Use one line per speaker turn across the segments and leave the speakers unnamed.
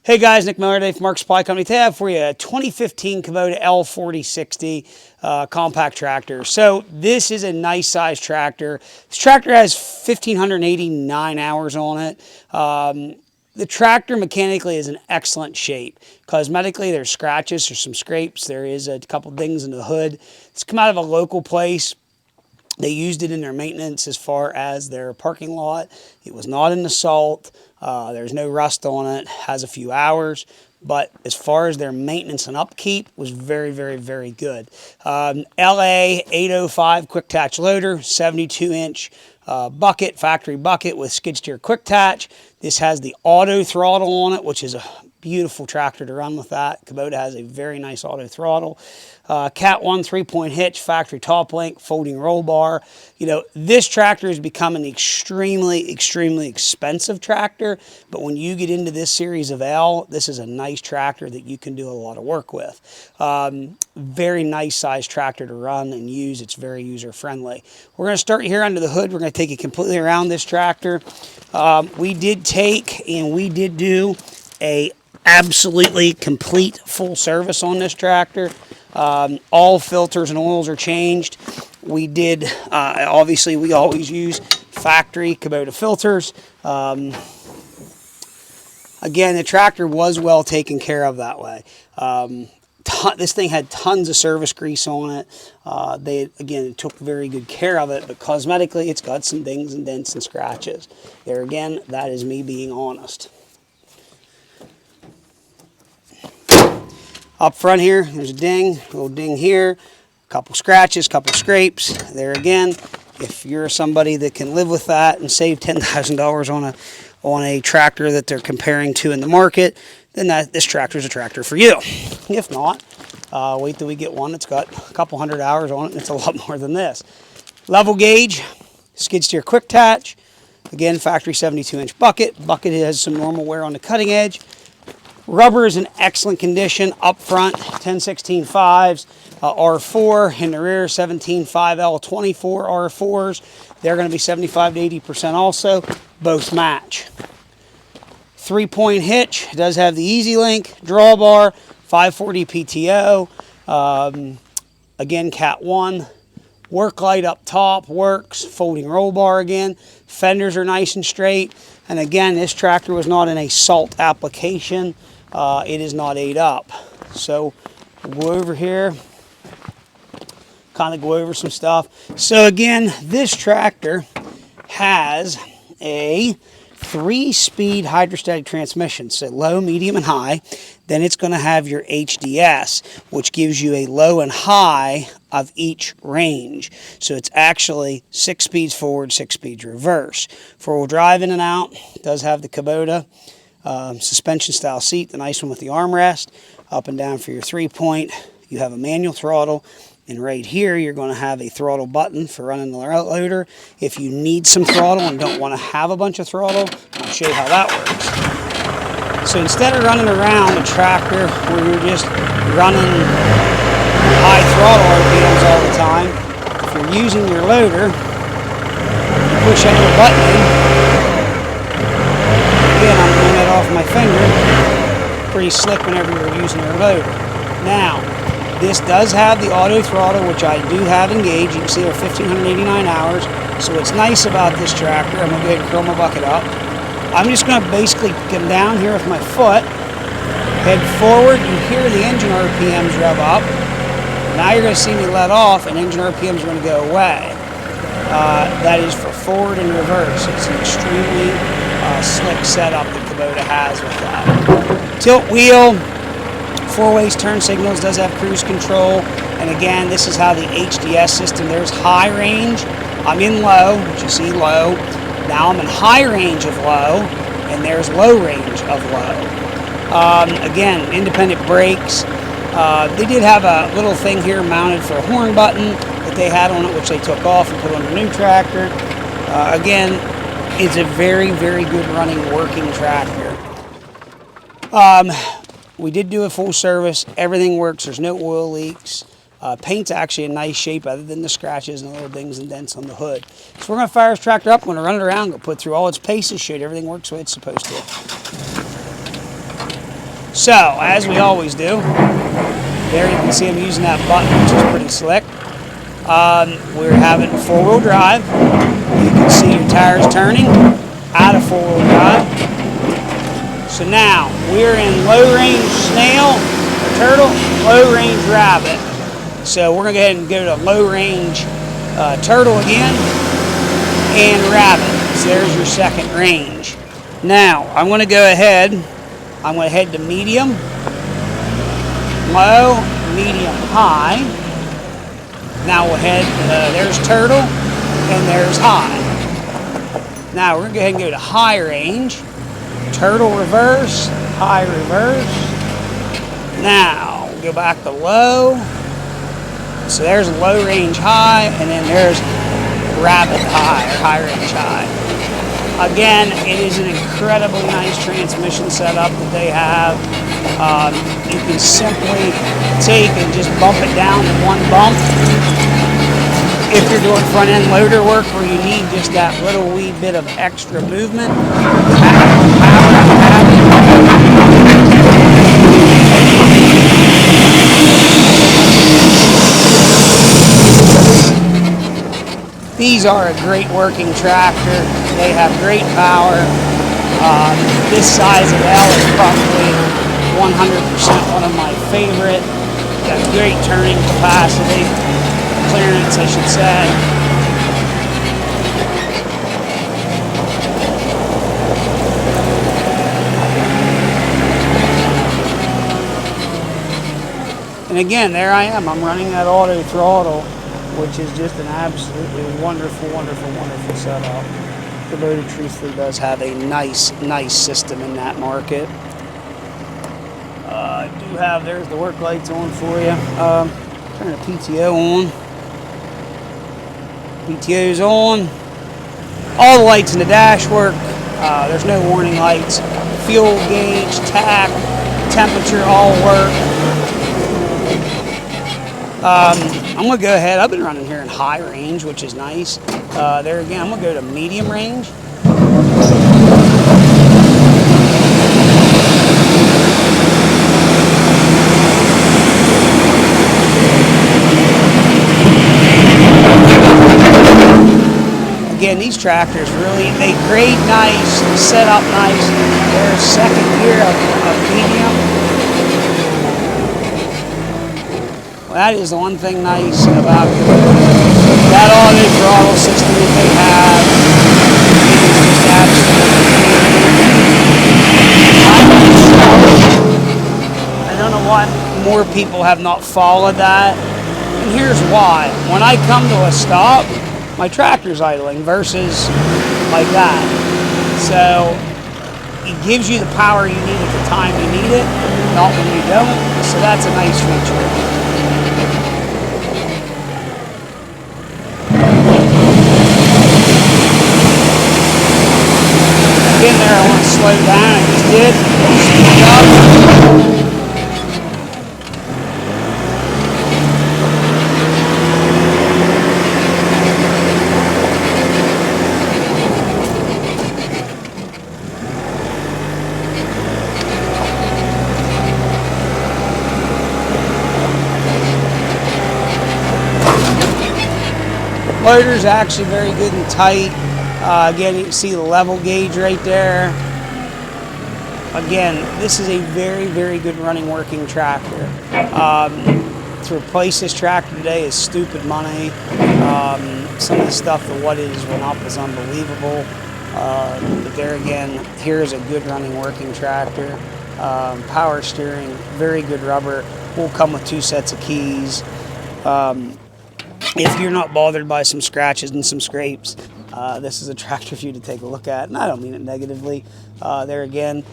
Hey guys, Nick Miller today from Mark Supply Company. Today I have for you a 2015 Kubota L4060 compact tractor. So this is a nice size tractor. This tractor has 1,589 hours on it. The tractor mechanically is in excellent shape. Cosmetically, there's scratches, there's some scrapes, there is a couple dings in the hood. It's come out of a local place. They used it in their maintenance as far as their parking lot. It was not in the salt. There's no rust on it. Has a few hours. But as far as their maintenance and upkeep, was very, very, very good. LA 805 quick attach loader, 72-inch bucket, factory bucket with skid steer quick attach. This has the auto throttle on it, which is a beautiful tractor to run with that. Kubota has a very nice auto throttle. Cat 1 3-point hitch, factory top link, folding roll bar. You know, this tractor has become an extremely, extremely expensive tractor, but when you get into this series of L, this is a nice tractor that you can do a lot of work with. Very nice size tractor to run and use. It's very user friendly. We're going to start here under the hood. We're going to take it completely around this tractor. We did take and we did do a absolutely complete full service on this tractor. All filters and oils are changed. We did, obviously we always use factory Kubota filters. Again, the tractor was well taken care of that way. This thing had tons of service grease on it. They, again, took very good care of it, but cosmetically it's got some dings and dents and scratches. There again, that is me being honest. Up front here, there's a ding, a little ding here, a couple scratches, a couple scrapes. There again, if you're somebody that can live with that and save $10,000 on a tractor that they're comparing to in the market, then this tractor is a tractor for you. If not, wait till we get one that's got a couple hundred hours on it, and it's a lot more than this. Level gauge, skid steer quick attach. Again, factory 72-inch bucket. Bucket has some normal wear on the cutting edge. Rubber is in excellent condition. Up front, 10/16/5s, R4. In the rear, 17/5 L24 R4s. They're going to be 75 to 80% also. Both match. 3-point hitch. It does have the Easy Link, drawbar, 540 PTO. Again, Cat 1. Work light up top works. Folding roll bar again. Fenders are nice and straight. And again, this tractor was not in a salt application. It is not ate up. So we'll go over here, kind of go over some stuff. So again, this tractor has a 3-speed hydrostatic transmission, so low, medium, and high. Then it's going to have your HDS, which gives you a low and high of each range. So it's actually 6 speeds forward, 6 speeds reverse. 4-wheel drive in and out. It does have the Kubota suspension style seat, the nice one with the armrest. Up and down for your 3-point. You have a manual throttle. And right here, you're going to have a throttle button for running the loader. If you need some throttle and don't want to have a bunch of throttle, I'll show you how that works. So instead of running around the tractor where you're just running high throttle RPMs all the time, if you're using your loader, you push that little button in. Again, I'm doing that off my finger. Pretty slick whenever you're using your loader. Now, this does have the auto throttle, which I do have engaged. You can see there are 1,589 hours. So what's nice about this tractor, I'm going to go ahead and curl my bucket up. I'm just going to basically come down here with my foot, head forward. You hear the engine RPMs rev up. Now you're going to see me let off, and engine RPMs are going to go away. That is for forward and reverse. It's an extremely slick setup that Kubota has with that. Tilt wheel. 4-ways turn signals, does have cruise control. And again, this is how the HDS system, there's high range. I'm in low, which you see low. Now I'm in high range of low, and there's low range of low. Again, independent brakes. They did have a little thing here mounted for a horn button that they had on it, which they took off and put on the new tractor. Again, it's a very, very good running, working tractor. We did do a full service. Everything works. There's no oil leaks. Paint's actually in nice shape other than the scratches and the little dings and dents on the hood. So we're going to fire this tractor up. I'm going to run it around, go put through all its paces, show you everything works the way it's supposed to. So, as we always do, there you can see I'm using that button, which is pretty slick. We're having four-wheel drive. You can see your tires turning out of four-wheel drive. So now, we're in low-range snail, or turtle, low-range rabbit. So we're going to go ahead and go to low-range turtle again, and rabbit. So there's your second range. Now, I'm going to go ahead, I'm going to head to medium, low, medium, high. Now we'll head, there's turtle, and there's high. Now we're going to go ahead and go to high range, turtle reverse, high reverse. Now, we'll go back to low. So there's low range high, and then there's rabbit high, or high range high. Again, it is an incredibly nice transmission setup that they have. You can simply take and just bump it down to one bump. If you're doing front end loader work where you need just that little wee bit of extra movement, these are a great working tractor. They have great power. This size of L is probably 100% one of my favorite. Got great turning capacity, clearance I should say. And again, there I am. I'm running that auto throttle, which is just an absolutely wonderful, wonderful, wonderful setup. Kubota truthfully does have a nice system in that market. I do have, there's the work lights on for you. Turn the PTO on. PTO's on. All the lights in the dash work. There's no warning lights. Fuel gauge, tach, temperature, all work. I'm going to go ahead. I've been running here in high range, which is nice. There again, I'm going to go to medium range. Again, these tractors really, they grade nice, set up nice. They're second gear of medium. That is the one thing nice about that auto throttle system that they have. I don't know why more people have not followed that. And here's why. When I come to a stop, my tractor's idling versus like that. So it gives you the power you need at the time you need it, not when you don't. So that's a nice feature. In there, I want to slow down. I just did. Speed up. Loader's actually very good and tight. Again, you can see the level gauge right there. Again, this is a very, very good running working tractor. To replace this tractor today is stupid money. Some of the stuff for what it has went up is unbelievable. But there again, here's a good running working tractor. Power steering, very good rubber. Will come with 2 sets of keys. If you're not bothered by some scratches and some scrapes, this is a tractor for you to take a look at, and I don't mean it negatively. There again,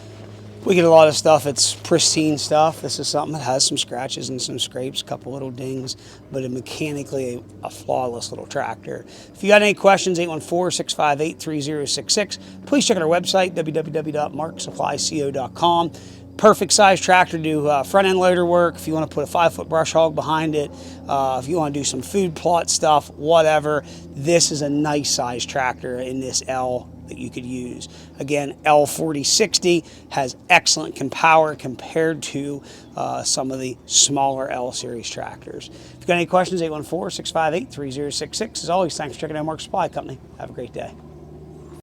we get a lot of stuff, it's pristine stuff. This is something that has some scratches and some scrapes, a couple little dings, but mechanically a flawless little tractor. If you got any questions, 814-658-3066. Please check out our website, www.marksupplyco.com. perfect size tractor to do front end loader work. If you want to put a 5-foot brush hog behind it, if you want to do some food plot stuff, whatever, this is a nice size tractor in this L that you could use. Again, L4060 has excellent power compared to some of the smaller L series tractors. If you've got any questions, 814-658-3066. As always, thanks for checking out Mark Supply Company. Have a great day.